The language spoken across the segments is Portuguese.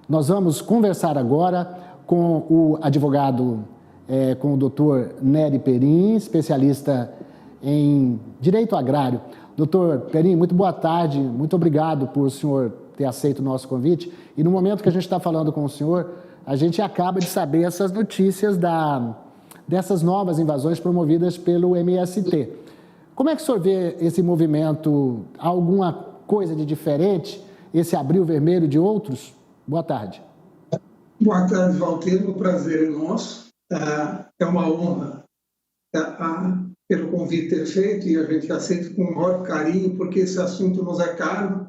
Nós vamos conversar agora com o advogado, com o doutor Nery Perim, especialista em direito agrário. Doutor Perim, muito boa tarde, muito obrigado por o senhor ter aceito o nosso convite. E no momento que a gente está falando com o senhor, a gente acaba de saber essas notícias dessas novas invasões promovidas pelo MST. Como é que o senhor vê esse movimento? Alguma coisa de diferente? Esse abril vermelho de outros? Boa tarde. Boa tarde, Valteiro. O prazer é nosso. É uma honra pelo convite ter feito, e a gente aceita com o maior carinho, porque esse assunto nos é caro,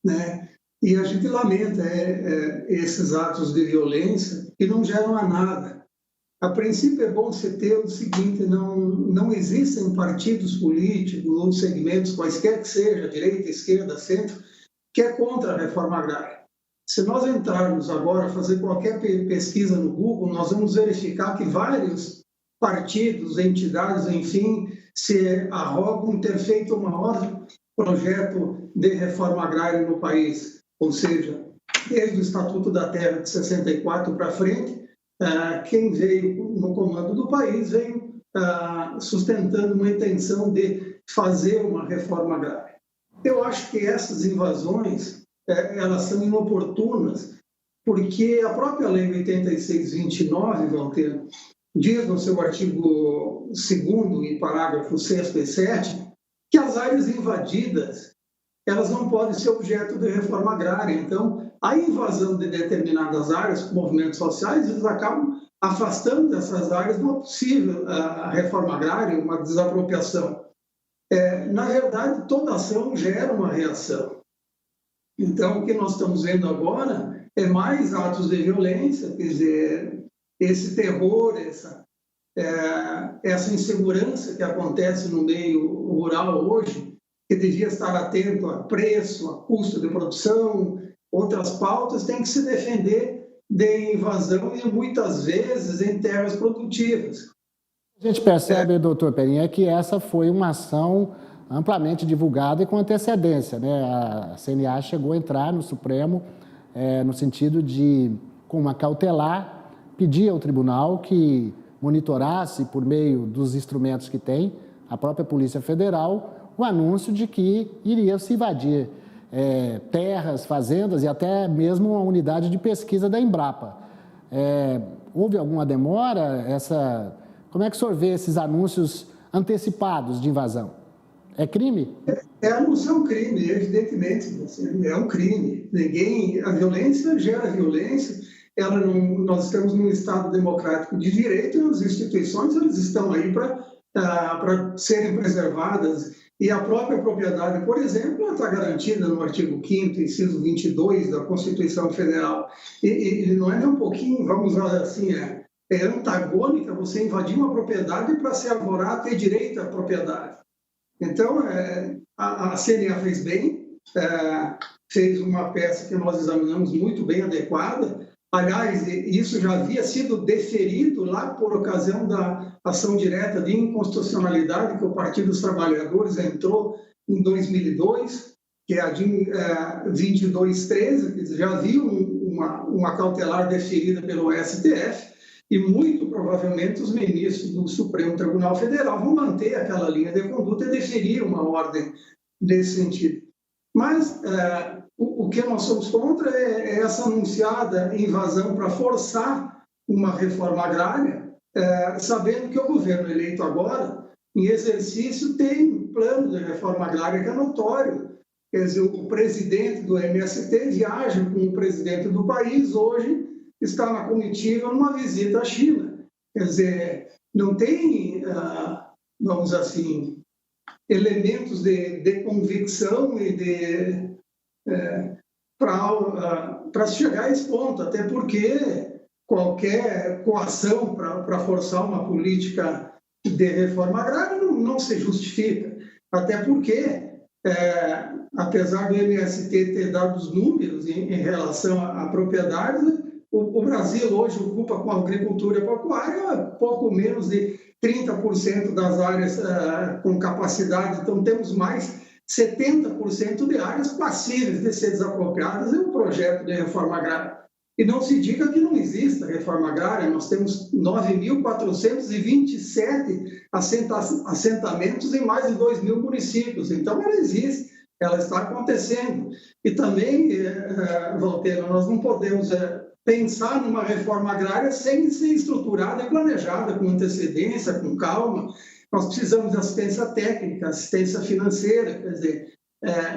né? E a gente lamenta esses atos de violência que não geram a nada. A princípio é bom você ter o seguinte: não existem partidos políticos ou segmentos, quaisquer que seja, direita, esquerda, centro, que é contra a reforma agrária. Se nós entrarmos agora a fazer qualquer pesquisa no Google, nós vamos verificar que vários partidos, entidades, enfim, se arrogam ter feito o maior projeto de reforma agrária no país. Ou seja, desde o Estatuto da Terra de 64 para frente, quem veio no comando do país veio sustentando uma intenção de fazer uma reforma agrária. Eu acho que essas invasões elas são inoportunas, porque a própria Lei 8629, Valteiro, diz no seu artigo 2º e parágrafo 6º e 7º, que as áreas invadidas elas não podem ser objeto de reforma agrária. Então, a invasão de determinadas áreas, movimentos sociais, eles acabam afastando dessas áreas uma possível reforma agrária, uma desapropriação. Na verdade, toda ação gera uma reação. Então, o que nós estamos vendo agora é mais atos de violência, quer dizer, esse terror, essa insegurança que acontece no meio rural hoje, que devia estar atento a preço, a custo de produção, outras pautas, tem que se defender de invasão e muitas vezes em terras produtivas. A gente percebe, doutor Perim, que essa foi uma ação amplamente divulgada e com antecedência, né? A CNA chegou a entrar no Supremo no sentido de, com uma cautelar, pedir ao tribunal que monitorasse, por meio dos instrumentos que tem, a própria Polícia Federal, o anúncio de que iria se invadir terras, fazendas e até mesmo a unidade de pesquisa da Embrapa. Houve alguma demora? Como é que o senhor vê esses anúncios antecipados de invasão? É crime? Anúncio é um crime, evidentemente. Assim, é um crime. A violência gera violência. Nós estamos num Estado democrático de direito e as instituições elas estão aí para serem preservadas. E a própria propriedade, por exemplo, ela está garantida no artigo 5º, inciso 22 da Constituição Federal. E não é nem um pouquinho, vamos usar assim, é antagônica você invadir uma propriedade para se arvorar a ter direito à propriedade. Então, a CNA fez bem, fez uma peça que nós examinamos muito bem adequada. Aliás, isso já havia sido deferido lá por ocasião da ação direta de inconstitucionalidade que o Partido dos Trabalhadores entrou em 2002, que é a DIN 2213, que já havia uma cautelar deferida pelo STF, e muito provavelmente os ministros do Supremo Tribunal Federal vão manter aquela linha de conduta e deferir uma ordem nesse sentido. Mas o que nós somos contra é essa anunciada invasão para forçar uma reforma agrária, sabendo que o governo eleito agora, em exercício, tem um plano de reforma agrária que é notório. Quer dizer, o presidente do MST viaja com o presidente do país, hoje está na comitiva numa visita à China. Quer dizer, não tem, vamos assim, elementos de convicção e para chegar a esse ponto, até porque qualquer coação para forçar uma política de reforma agrária não se justifica, até porque, apesar do MST ter dado os números em relação à propriedade, o Brasil hoje ocupa com a agricultura pecuária pouco menos de 30% das áreas com capacidade, então temos mais 70% de áreas passíveis de ser desapropriadas em um projeto de reforma agrária. E não se diga que não exista reforma agrária, nós temos 9.427 assentamentos em mais de 2.000 municípios, então ela existe, ela está acontecendo. E também, Valteiro, nós não podemos pensar numa reforma agrária sem ser estruturada e planejada, com antecedência, com calma. Nós precisamos de assistência técnica, assistência financeira, quer dizer,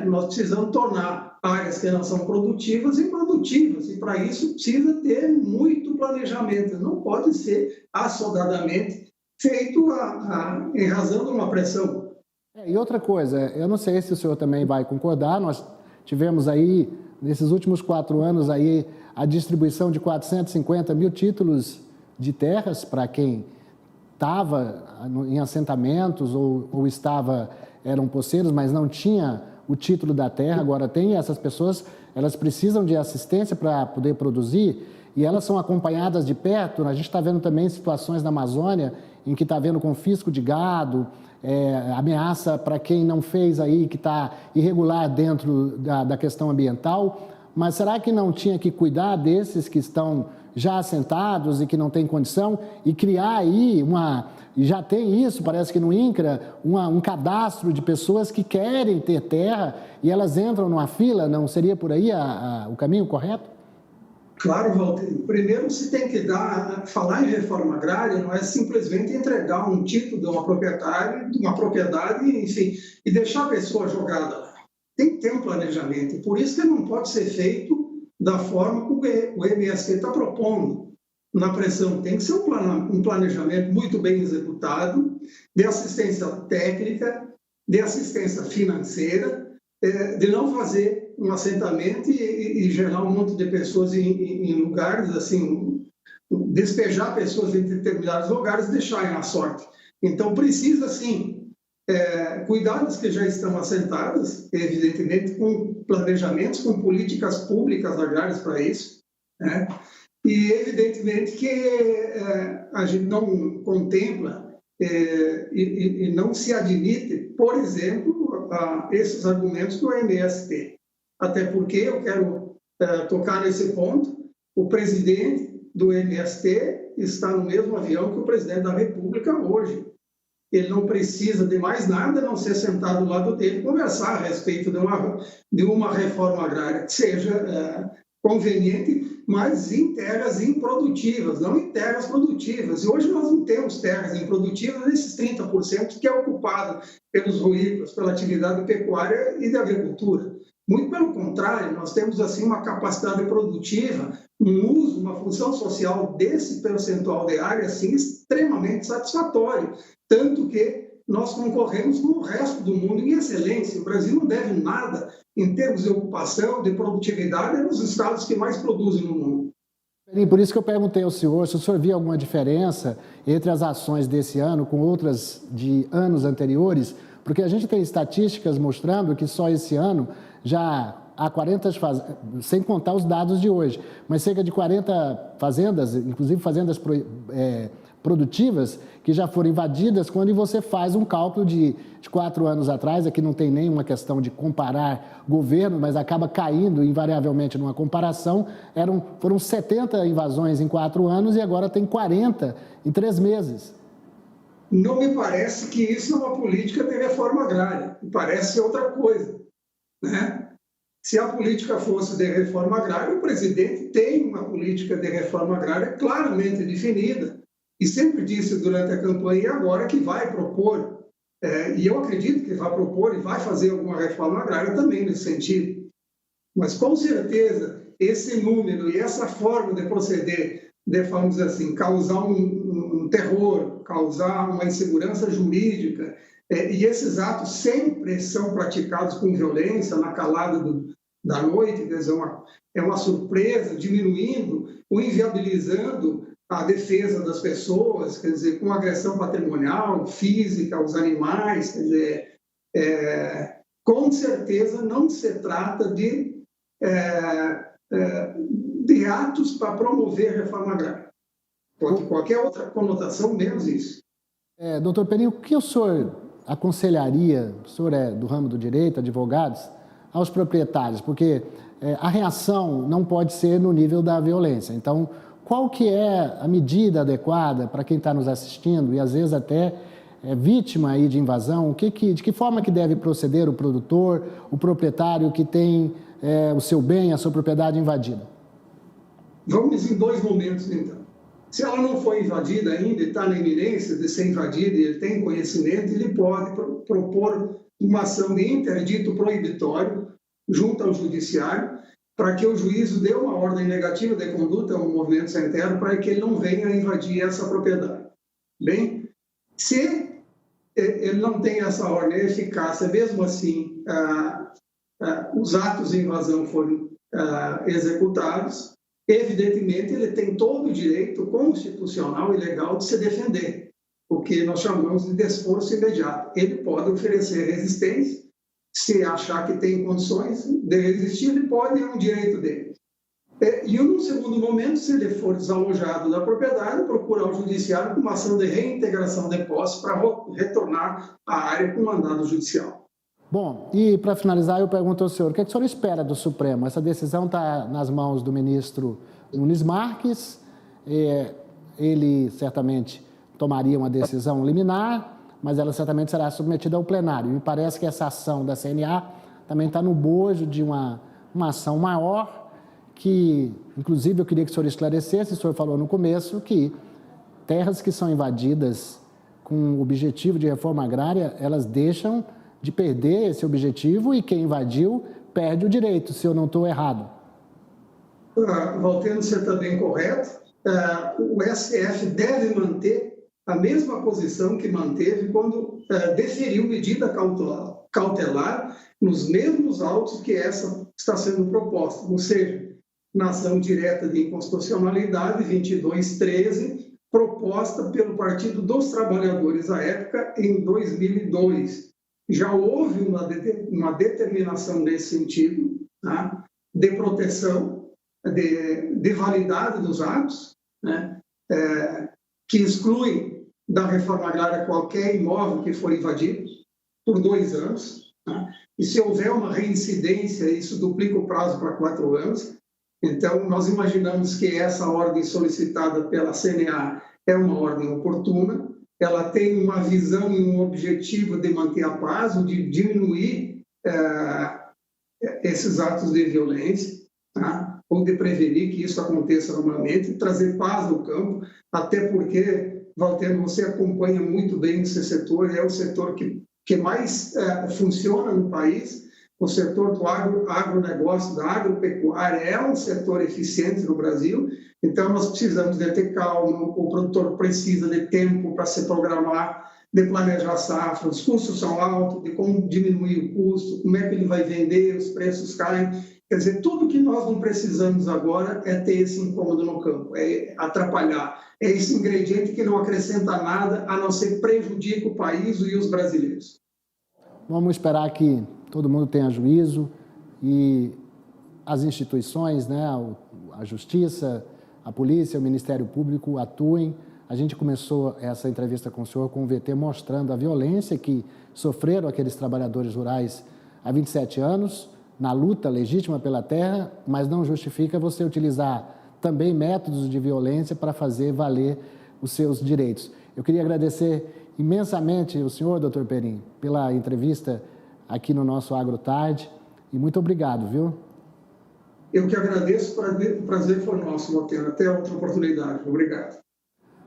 nós precisamos tornar áreas que não são produtivas improdutivas, e para isso precisa ter muito planejamento, não pode ser assodadamente feito em razão de uma pressão. E outra coisa, eu não sei se o senhor também vai concordar, nós tivemos aí, nesses últimos 4 anos, aí, a distribuição de 450 mil títulos de terras para quem estava em assentamentos ou eram poceiros, mas não tinha o título da terra, agora tem. Essas pessoas, elas precisam de assistência para poder produzir e elas são acompanhadas de perto. A gente está vendo também situações na Amazônia em que está havendo confisco de gado, ameaça para quem não fez aí, que está irregular dentro da questão ambiental. Mas será que não tinha que cuidar desses que estão já assentados e que não têm condição e criar aí e já tem isso, parece que no INCRA, um cadastro de pessoas que querem ter terra e elas entram numa fila? Não seria por aí o caminho correto? Claro, Walter. Primeiro, se tem que falar em reforma agrária, não é simplesmente entregar um título de uma propriedade, enfim, e deixar a pessoa jogada lá. Tem que ter um planejamento. Por isso que não pode ser feito da forma como o MST está propondo. Na pressão tem que ser um planejamento muito bem executado, de assistência técnica, de assistência financeira, de não fazer um assentamento e gerar um monte de pessoas em lugares, assim, despejar pessoas em determinados lugares e deixarem à sorte. Então, precisa, sim, cuidar das que já estão assentadas, evidentemente, com planejamentos, com políticas públicas agrárias para isso, né? E, evidentemente, que a gente não contempla e não se admite, por exemplo, esses argumentos do MST. Até porque eu quero tocar nesse ponto, o presidente do MST está no mesmo avião que o presidente da República hoje. Ele não precisa de mais nada, a não ser sentar do lado dele e conversar a respeito de uma reforma agrária que seja conveniente, mas em terras improdutivas, não em terras produtivas. E hoje nós não temos terras improdutivas nesses 30% que é ocupado pelos ruícolas, pela atividade pecuária e da agricultura. Muito pelo contrário, nós temos assim uma capacidade produtiva, um uso, uma função social desse percentual de área assim, extremamente satisfatório. Tanto que nós concorremos com o resto do mundo em excelência. O Brasil não deve nada em termos de ocupação, de produtividade, é nos estados que mais produzem no mundo. E por isso que eu perguntei ao senhor se o senhor via alguma diferença entre as ações desse ano com outras de anos anteriores, porque a gente tem estatísticas mostrando que só esse ano já há 40 fazendas, sem contar os dados de hoje, mas cerca de 40 fazendas, inclusive fazendas produtivas, que já foram invadidas. Quando você faz um cálculo de 4 anos atrás, aqui não tem nenhuma questão de comparar governo, mas acaba caindo invariavelmente numa comparação, foram 70 invasões em 4 anos e agora tem 40 em 3 meses. Não me parece que isso é uma política de reforma agrária, me parece outra coisa, né? Se a política fosse de reforma agrária, o presidente tem uma política de reforma agrária claramente definida e sempre disse durante a campanha e agora que vai propor, e eu acredito que vai propor e vai fazer alguma reforma agrária também nesse sentido. Mas, com certeza, esse número e essa forma de proceder, vamos dizer assim, causar um terror, causar uma insegurança jurídica, e esses atos sempre são praticados com violência, na calada da noite, quer dizer, é uma surpresa, diminuindo ou inviabilizando a defesa das pessoas, quer dizer, com agressão patrimonial, física, aos animais, quer dizer, com certeza não se trata de atos para promover a reforma agrária. Pode qualquer outra conotação, menos isso. Doutor Peninho, o que o senhor aconselharia, o senhor é do ramo do direito, advogados, aos proprietários? Porque a reação não pode ser no nível da violência. Então, qual que é a medida adequada para quem está nos assistindo e às vezes até é vítima aí de invasão? De que forma que deve proceder o produtor, o proprietário que tem o seu bem, a sua propriedade invadida? Vamos em dois momentos, então. Se ela não foi invadida ainda e está na iminência de ser invadida e ele tem conhecimento, ele pode propor uma ação de interdito proibitório junto ao judiciário para que o juízo dê uma ordem negativa de conduta ao movimento sem terra para que ele não venha invadir essa propriedade. Bem, se ele não tem essa ordem eficácia, mesmo assim, os atos de invasão foram executados, evidentemente ele tem todo o direito constitucional e legal de se defender, o que nós chamamos de desforço imediato. Ele pode oferecer resistência, se achar que tem condições de resistir, ele pode, é um direito dele. E num segundo momento, se ele for desalojado da propriedade, procurar o judiciário com uma ação de reintegração de posse para retornar à área com mandado judicial. Bom, e para finalizar, eu pergunto ao senhor, o que o senhor espera do Supremo? Essa decisão está nas mãos do ministro Nunes Marques, ele certamente tomaria uma decisão liminar, mas ela certamente será submetida ao plenário. Me parece que essa ação da CNA também está no bojo de uma ação maior, que, inclusive, eu queria que o senhor esclarecesse, o senhor falou no começo, que terras que são invadidas com o objetivo de reforma agrária, elas deixam de perder esse objetivo e quem invadiu perde o direito, se eu não estou errado. Valteno, você está bem correto. O STF deve manter a mesma posição que manteve quando deferiu medida cautelar nos mesmos autos que essa está sendo proposta, ou seja, na ação direta de inconstitucionalidade 2213, proposta pelo Partido dos Trabalhadores à época em 2002. Já houve uma determinação nesse sentido, tá? De proteção, de validade dos atos, né? Que exclui da reforma agrária qualquer imóvel que for invadido por 2 anos. Tá? E se houver uma reincidência, isso duplica o prazo para 4 anos. Então, nós imaginamos que essa ordem solicitada pela CNA é uma ordem oportuna, ela tem uma visão e um objetivo de manter a paz, de diminuir esses atos de violência, tá? Ou de prevenir que isso aconteça normalmente, e trazer paz no campo, até porque, Valteno, você acompanha muito bem esse setor, é o setor que mais funciona no país. O setor do agronegócio, da agropecuária, é um setor eficiente no Brasil, então nós precisamos de ter calma, o produtor precisa de tempo para se programar, de planejar a safra, os custos são altos, de como diminuir o custo, como é que ele vai vender, os preços caem. Quer dizer, tudo que nós não precisamos agora é ter esse incômodo no campo, é atrapalhar, é esse ingrediente que não acrescenta nada, a não ser prejudica o país e os brasileiros. Vamos esperar que todo mundo tenha juízo e as instituições, né, a Justiça, a Polícia, o Ministério Público atuem. A gente começou essa entrevista com o senhor com o VT mostrando a violência que sofreram aqueles trabalhadores rurais há 27 anos, na luta legítima pela terra, mas não justifica você utilizar também métodos de violência para fazer valer os seus direitos. Eu queria agradecer imensamente o senhor, doutor Perim, pela entrevista aqui no nosso AgroTarde e muito obrigado, viu? Eu que agradeço, o prazer foi nosso, Valteno. Até outra oportunidade. Obrigado.